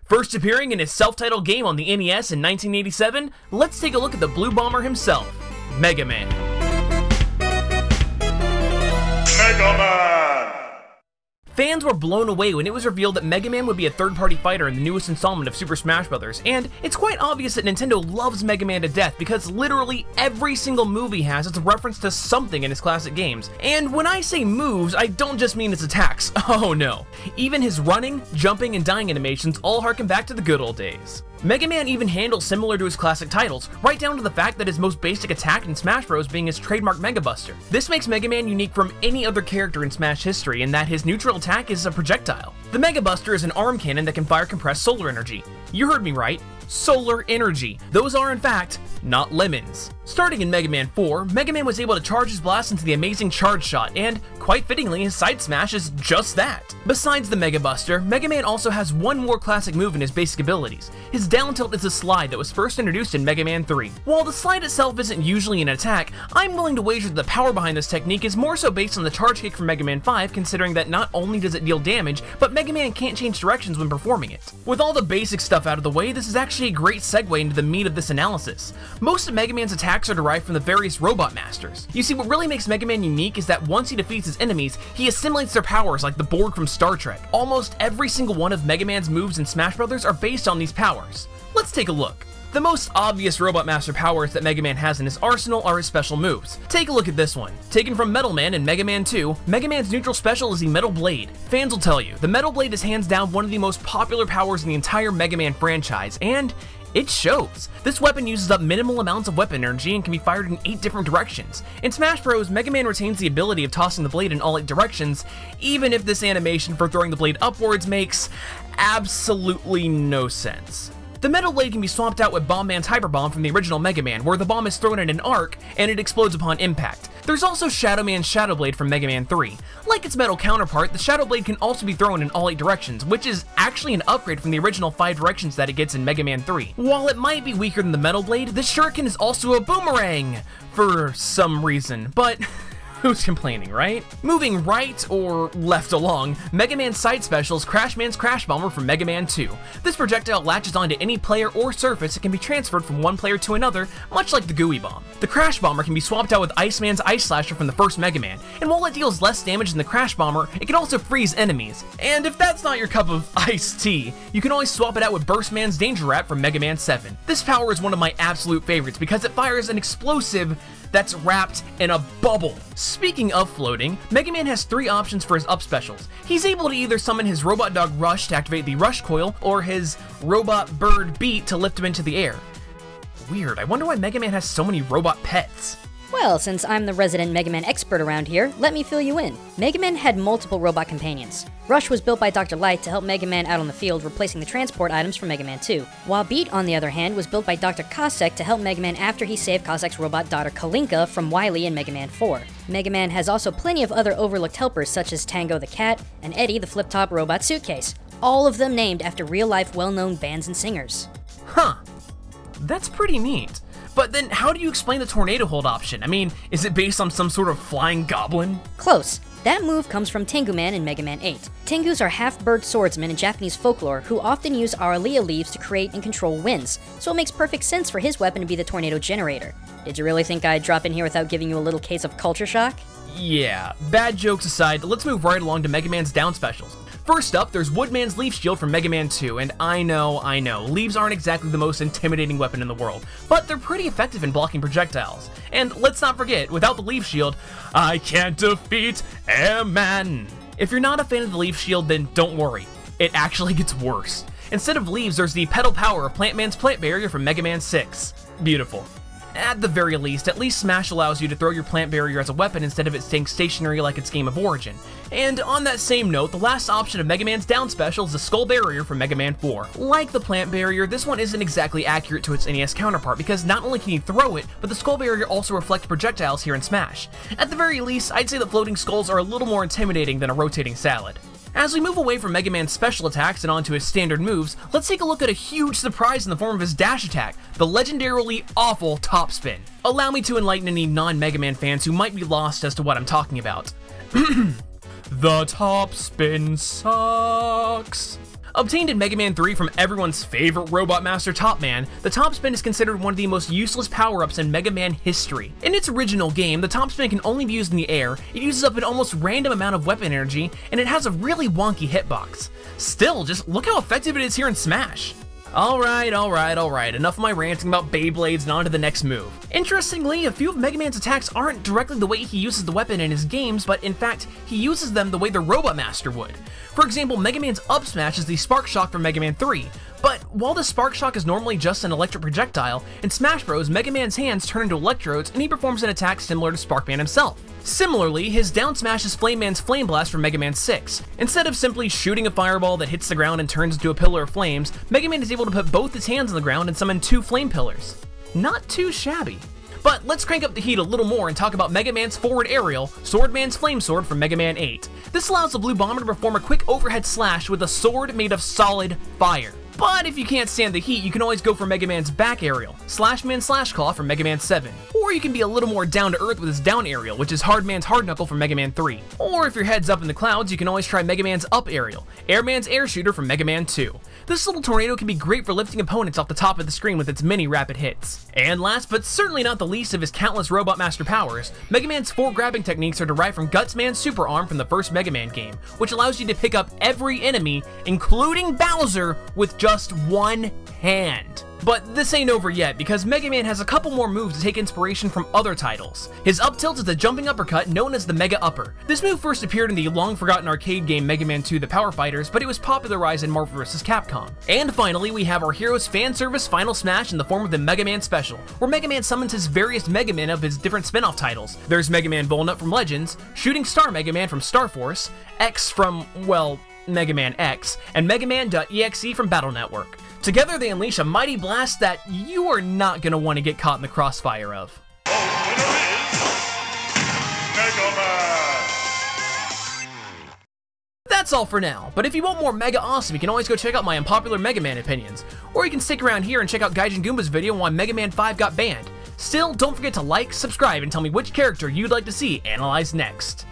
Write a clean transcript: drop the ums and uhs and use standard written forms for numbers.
First appearing in his self-titled game on the NES in 1987, let's take a look at the Blue Bomber himself, Mega Man. Mega Man! Fans were blown away when it was revealed that Mega Man would be a third-party fighter in the newest installment of Super Smash Bros., and it's quite obvious that Nintendo loves Mega Man to death because literally every single move he has is a reference to something in his classic games. And when I say moves, I don't just mean his attacks, oh no. Even his running, jumping, and dying animations all harken back to the good old days. Mega Man even handles similar to his classic titles, right down to the fact that his most basic attack in Smash Bros. Being his trademark Mega Buster. This makes Mega Man unique from any other character in Smash history in that his neutral attack is a projectile. The Mega Buster is an arm cannon that can fire compressed solar energy. You heard me right. Solar energy. Those are, in fact, not lemons. Starting in Mega Man 4, Mega Man was able to charge his blast into the amazing Charge Shot, and quite fittingly, his side smash is just that. Besides the Mega Buster, Mega Man also has one more classic move in his basic abilities. His down tilt is a slide that was first introduced in Mega Man 3. While the slide itself isn't usually an attack, I'm willing to wager that the power behind this technique is more so based on the charge kick from Mega Man 5, considering that not only does it deal damage, but Mega Man can't change directions when performing it. With all the basic stuff out of the way, this is actually a great segue into the meat of this analysis. Most of Mega Man's attacks are derived from the various Robot Masters. You see, what really makes Mega Man unique is that once he defeats his enemies, he assimilates their powers like the Borg from Star Trek. Almost every single one of Mega Man's moves in Smash Bros. Are based on these powers. Let's take a look. The most obvious Robot Master powers that Mega Man has in his arsenal are his special moves. Take a look at this one. Taken from Metal Man in Mega Man 2, Mega Man's neutral special is the Metal Blade. Fans will tell you, the Metal Blade is hands down one of the most popular powers in the entire Mega Man franchise, and it shows. This weapon uses up minimal amounts of weapon energy and can be fired in 8 different directions. In Smash Bros., Mega Man retains the ability of tossing the blade in all 8 directions, even if this animation for throwing the blade upwards makes absolutely no sense. The Metal Blade can be swapped out with Bomb Man's Hyper Bomb from the original Mega Man, where the bomb is thrown in an arc and it explodes upon impact. There's also Shadow Man's Shadow Blade from Mega Man 3. Like its metal counterpart, the Shadow Blade can also be thrown in all 8 directions, which is actually an upgrade from the original 5 directions that it gets in Mega Man 3. While it might be weaker than the Metal Blade, the Shuriken is also a boomerang! For some reason, but who's complaining, right? Moving right or left along, Mega Man's side special is Crash Man's Crash Bomber from Mega Man 2. This projectile latches onto any player or surface and can be transferred from one player to another, much like the Gooey Bomb. The Crash Bomber can be swapped out with Iceman's Ice Slasher from the first Mega Man, and while it deals less damage than the Crash Bomber, it can also freeze enemies. And if that's not your cup of iced tea, you can always swap it out with Burst Man's Danger Rat from Mega Man 7. This power is one of my absolute favorites because it fires an explosive that's wrapped in a bubble. Speaking of floating, Mega Man has 3 options for his up specials. He's able to either summon his Robot Dog Rush to activate the Rush Coil, or his Robot Bird Beat to lift him into the air. Weird, I wonder why Mega Man has so many robot pets. Well, since I'm the resident Mega Man expert around here, let me fill you in. Mega Man had multiple robot companions. Rush was built by Dr. Light to help Mega Man out on the field, replacing the transport items from Mega Man 2, while Beat, on the other hand, was built by Dr. Cossack to help Mega Man after he saved Cossack's robot daughter Kalinka from Wily in Mega Man 4. Mega Man has also plenty of other overlooked helpers such as Tango the Cat and Eddie the flip-top robot suitcase, all of them named after real-life well-known bands and singers. Huh. That's pretty neat. But then how do you explain the Tornado Hold option? I mean, is it based on some sort of flying goblin? Close. That move comes from Tengu Man in Mega Man 8. Tengus are half-bird swordsmen in Japanese folklore who often use Aralia leaves to create and control winds, so it makes perfect sense for his weapon to be the Tornado Generator. Did you really think I'd drop in here without giving you a little case of culture shock? Yeah, bad jokes aside, let's move right along to Mega Man's down specials. First up, there's Woodman's Leaf Shield from Mega Man 2, and I know, leaves aren't exactly the most intimidating weapon in the world, but they're pretty effective in blocking projectiles. And let's not forget, without the Leaf Shield, I can't defeat Airman! If you're not a fan of the Leaf Shield, then don't worry, it actually gets worse. Instead of leaves, there's the Pedal Power of Plant Man's Plant Barrier from Mega Man 6. Beautiful. At the very least, at least Smash allows you to throw your plant barrier as a weapon instead of it staying stationary like its game of origin. And on that same note, the last option of Mega Man's down special is the Skull Barrier from Mega Man 4. Like the plant barrier, this one isn't exactly accurate to its NES counterpart because not only can you throw it, but the Skull Barrier also reflects projectiles here in Smash. At the very least, I'd say that floating skulls are a little more intimidating than a rotating salad. As we move away from Mega Man's special attacks and onto his standard moves, let's take a look at a huge surprise in the form of his dash attack, the legendarily awful Top Spin. Allow me to enlighten any non-Mega Man fans who might be lost as to what I'm talking about. The Top Spin sucks. Obtained in Mega Man 3 from everyone's favorite Robot Master Top Man, the Top Spin is considered one of the most useless power-ups in Mega Man history. In its original game, the Top Spin can only be used in the air, it uses up an almost random amount of weapon energy, and it has a really wonky hitbox. Still, just look how effective it is here in Smash. Alright, enough of my ranting about Beyblades and on to the next move. Interestingly, a few of Mega Man's attacks aren't directly the way he uses the weapon in his games, but in fact, he uses them the way the Robot Master would. For example, Mega Man's up smash is the Spark Shock from Mega Man 3, but while the Spark Shock is normally just an electric projectile, in Smash Bros, Mega Man's hands turn into electrodes and he performs an attack similar to Spark Man himself. Similarly, his down smash is Flame Man's Flame Blast from Mega Man 6. Instead of simply shooting a fireball that hits the ground and turns into a pillar of flames, Mega Man is able to put both his hands on the ground and summon 2 flame pillars. Not too shabby. But let's crank up the heat a little more and talk about Mega Man's forward aerial, Sword Man's Flame Sword from Mega Man 8. This allows the Blue Bomber to perform a quick overhead slash with a sword made of solid fire. But if you can't stand the heat, you can always go for Mega Man's back aerial, Slash Man Slash Claw from Mega Man 7. Or you can be a little more down to earth with his down aerial, which is Hard Man's Hard Knuckle from Mega Man 3. Or if your head's up in the clouds, you can always try Mega Man's up aerial, Air Man's Air Shooter from Mega Man 2. This little tornado can be great for lifting opponents off the top of the screen with its many rapid hits. And last but certainly not the least of his countless Robot Master powers, Mega Man's 4 grabbing techniques are derived from Guts Man's Super Arm from the first Mega Man game, which allows you to pick up every enemy, including Bowser, with just one hand. But this ain't over yet, because Mega Man has a couple more moves to take inspiration from other titles. His up tilt is a jumping uppercut known as the Mega Upper. This move first appeared in the long-forgotten arcade game Mega Man 2 The Power Fighters, but it was popularized in Marvel vs. Capcom. And finally, we have our hero's fan service final smash in the form of the Mega Man Special, where Mega Man summons his various Mega Men of his different spin-off titles. There's Mega Man Volnut from Legends, Shooting Star Mega Man from Star Force, X from, well, Mega Man X, and Mega Man.exe from Battle Network. Together, they unleash a mighty blast that you are not going to want to get caught in the crossfire of. The winner is Mega Man! That's all for now, but if you want more Mega Awesome, you can always go check out my unpopular Mega Man opinions. Or you can stick around here and check out Gaijin Goomba's video on why Mega Man 5 got banned. Still, don't forget to like, subscribe, and tell me which character you'd like to see analyzed next.